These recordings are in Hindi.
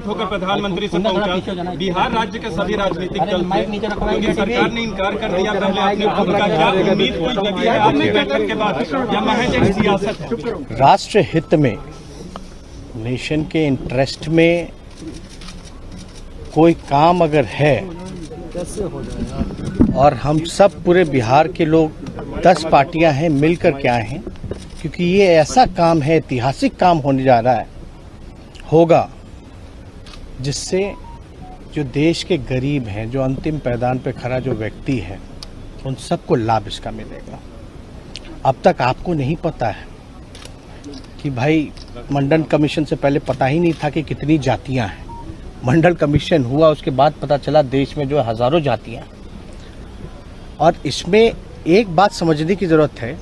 होकर प्रधानमंत्री से पहुंचा। बिहार राज्य के सभी राजनीतिक दल थे, क्योंकि सरकार ने इनकार कर दिया। पहले आपने खुद का क्या उम्मीद कोई लगी है आपकी बैठक के बाद, या महज एक सियासत है? राष्ट्र हित में, नेशन के इंटरेस्ट में कोई काम अगर है और हम सब पूरे बिहार के लोग 10 पार्टियां हैं मिलकर के आए हैं, क्योंकि ये ऐसा काम है, ऐतिहासिक काम होने जा रहा है, होगा, जिससे जो देश के गरीब हैं, जो अंतिम पैदान पे खड़ा जो व्यक्ति है, उन सबको लाभ इसका मिलेगा। अब तक आपको नहीं पता है कि भाई मंडल कमीशन से पहले पता ही नहीं था कि कितनी जातियां हैं। मंडल कमीशन हुआ, उसके बाद पता चला देश में जो हज़ारों जातियां हैं। और इसमें एक बात समझने की ज़रूरत है,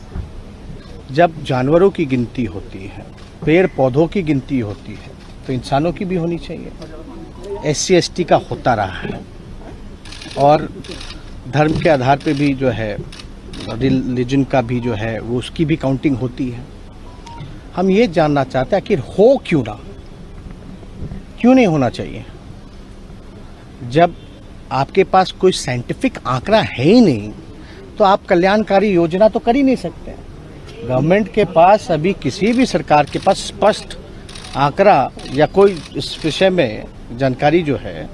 जब जानवरों की गिनती होती है, पेड़ पौधों की गिनती होती है, तो इंसानों की भी होनी चाहिए। SC ST का होता रहा है, और धर्म के आधार पे भी जो है, रिलीजन का भी जो है, वो उसकी भी काउंटिंग होती है। हम ये जानना चाहते हैं कि हो क्यों ना, क्यों नहीं होना चाहिए? जब आपके पास कोई साइंटिफिक आंकड़ा है ही नहीं, तो आप कल्याणकारी योजना तो कर ही नहीं सकते। गवर्नमेंट के पास अभी, किसी भी सरकार के पास स्पष्ट आंकड़ा या कोई इस विषय में जानकारी जो है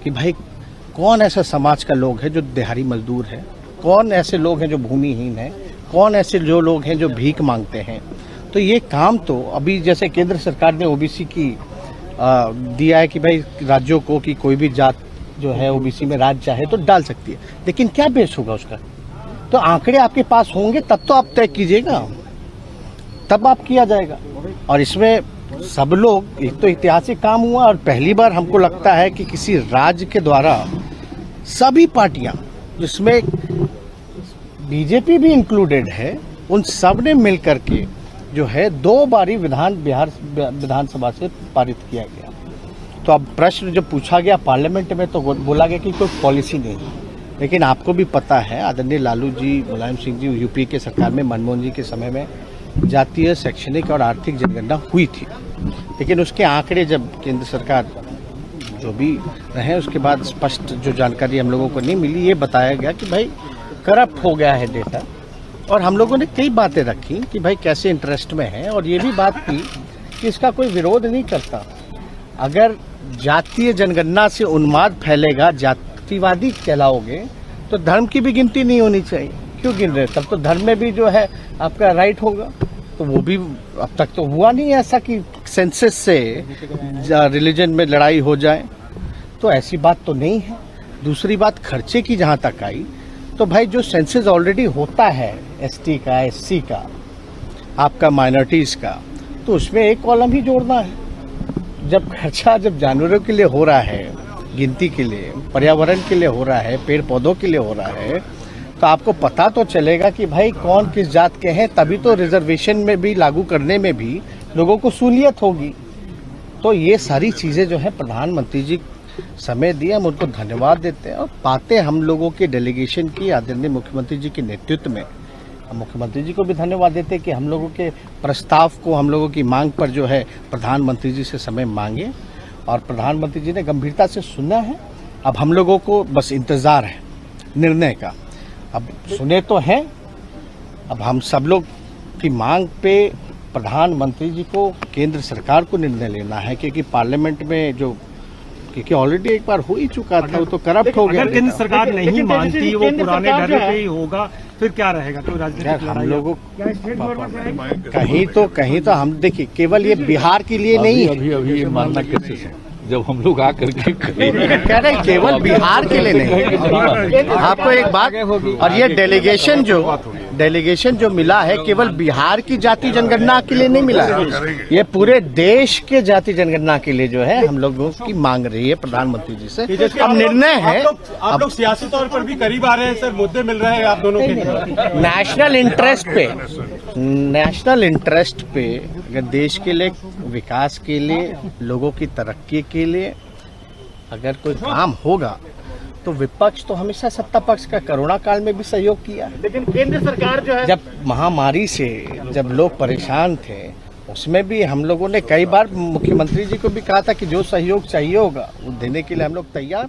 कि भाई कौन ऐसा समाज का लोग है जो दिहाड़ी मजदूर है, कौन ऐसे लोग हैं जो भूमिहीन हैं, कौन ऐसे जो लोग हैं जो भीख मांगते हैं। तो ये काम तो अभी, जैसे केंद्र सरकार ने OBC की दिया है कि भाई राज्यों को कि कोई भी जात जो है OBC में राज्य चाहे तो डाल सकती है, लेकिन क्या बेस होगा उसका? तो आंकड़े आपके पास होंगे तब तो आप तय कीजिएगा, तब आप किया जाएगा। और इसमें सब लोग, एक तो ऐतिहासिक काम हुआ, और पहली बार हमको लगता है कि किसी राज्य के द्वारा सभी पार्टियां, जिसमें BJP भी इंक्लूडेड है, उन सब ने मिल करके जो है 2 बारी बिहार विधानसभा से पारित किया गया। तो अब प्रश्न जब पूछा गया पार्लियामेंट में, तो बोला गया कि कोई पॉलिसी नहीं है। लेकिन आपको भी पता है, आदरणीय लालू जी, मुलायम सिंह जी, UP के सरकार में, मनमोहन जी के समय में जातीय, शैक्षणिक और आर्थिक जनगणना हुई थी। लेकिन उसके आंकड़े जब केंद्र सरकार जो भी रहे, उसके बाद स्पष्ट जो जानकारी हम लोगों को नहीं मिली, ये बताया गया कि भाई करप्ट हो गया है डेटा। और हम लोगों ने कई बातें रखी कि भाई कैसे इंटरेस्ट में है, और ये भी बात की कि इसका कोई विरोध नहीं करता। अगर जातीय जनगणना से उन्माद फैलेगा, जातिवादी कहलाओगे, तो धर्म की भी गिनती नहीं होनी चाहिए। क्यों गिन रहे? तब तो धर्म में भी जो है आपका राइट होगा। तो वो भी अब तक तो हुआ नहीं ऐसा कि सेंसस से रिलीजन में लड़ाई हो जाए, तो ऐसी बात तो नहीं है। दूसरी बात, खर्चे की जहाँ तक आई, तो भाई जो सेंसस ऑलरेडी होता है ST का, SC का, आपका माइनॉरिटीज़ का, तो उसमें एक कॉलम ही जोड़ना है। जब खर्चा जब जानवरों के लिए हो रहा है, गिनती के लिए, पर्यावरण के लिए हो रहा है, पेड़ पौधों के लिए हो रहा है, तो आपको पता तो चलेगा कि भाई कौन किस जात के हैं, तभी तो रिजर्वेशन में भी लागू करने में भी लोगों को सहूलियत होगी। तो ये सारी चीज़ें जो है प्रधानमंत्री जी समय दिए, हम उनको धन्यवाद देते हैं। और बातें हम लोगों के डेलीगेशन की आदरणीय मुख्यमंत्री जी के नेतृत्व में, हम मुख्यमंत्री जी को भी धन्यवाद देते हैं कि हम लोगों के प्रस्ताव को, हम लोगों की मांग पर जो है प्रधानमंत्री जी से समय मांगे, और प्रधानमंत्री जी ने गंभीरता से सुना है। अब हम लोगों को बस इंतज़ार है निर्णय का। अब सुने तो हैं, अब हम सब लोग की मांग पे प्रधानमंत्री जी को, केंद्र सरकार को निर्णय लेना है, क्योंकि पार्लियामेंट में जो, क्योंकि ऑलरेडी एक बार हो ही चुका था, वो तो करप्ट हो गया। अगर केंद्र सरकार नहीं मानती, वो पुराने ढर्रे पे ही होगा, फिर क्या रहेगा? कोई राजनीतिक हम लोगों कहीं तो हम देखिए, केवल ये बिहार के लिए नहीं है। अभी ये मानना कैसे है? जब हम लोग आकर के कह रहे केवल बिहार के लिए नहीं। आपको एक बात, और ये डेलीगेशन जो मिला है, केवल बिहार की जाति जनगणना के लिए नहीं मिला है, ये पूरे देश के जाति जनगणना के लिए जो है हम लोगों की मांग रही है प्रधानमंत्री जी से। अब निर्णय है, आप लोग सियासी तौर पर भी करीब आ रहे हैं सर, मुद्दे मिल रहे हैं आप दोनों के। नेशनल इंटरेस्ट पे, अगर देश के लिए, विकास के लिए, लोगों की तरक्की के लिए अगर कोई काम होगा, तो विपक्ष तो हमेशा सत्ता पक्ष का कोरोना काल में भी सहयोग किया। लेकिन केंद्र सरकार जो है, जब महामारी से जब लोग परेशान थे, उसमें भी हम लोगों ने कई बार मुख्यमंत्री जी को भी कहा था कि जो सहयोग चाहिए होगा वो देने के लिए हम लोग तैयार।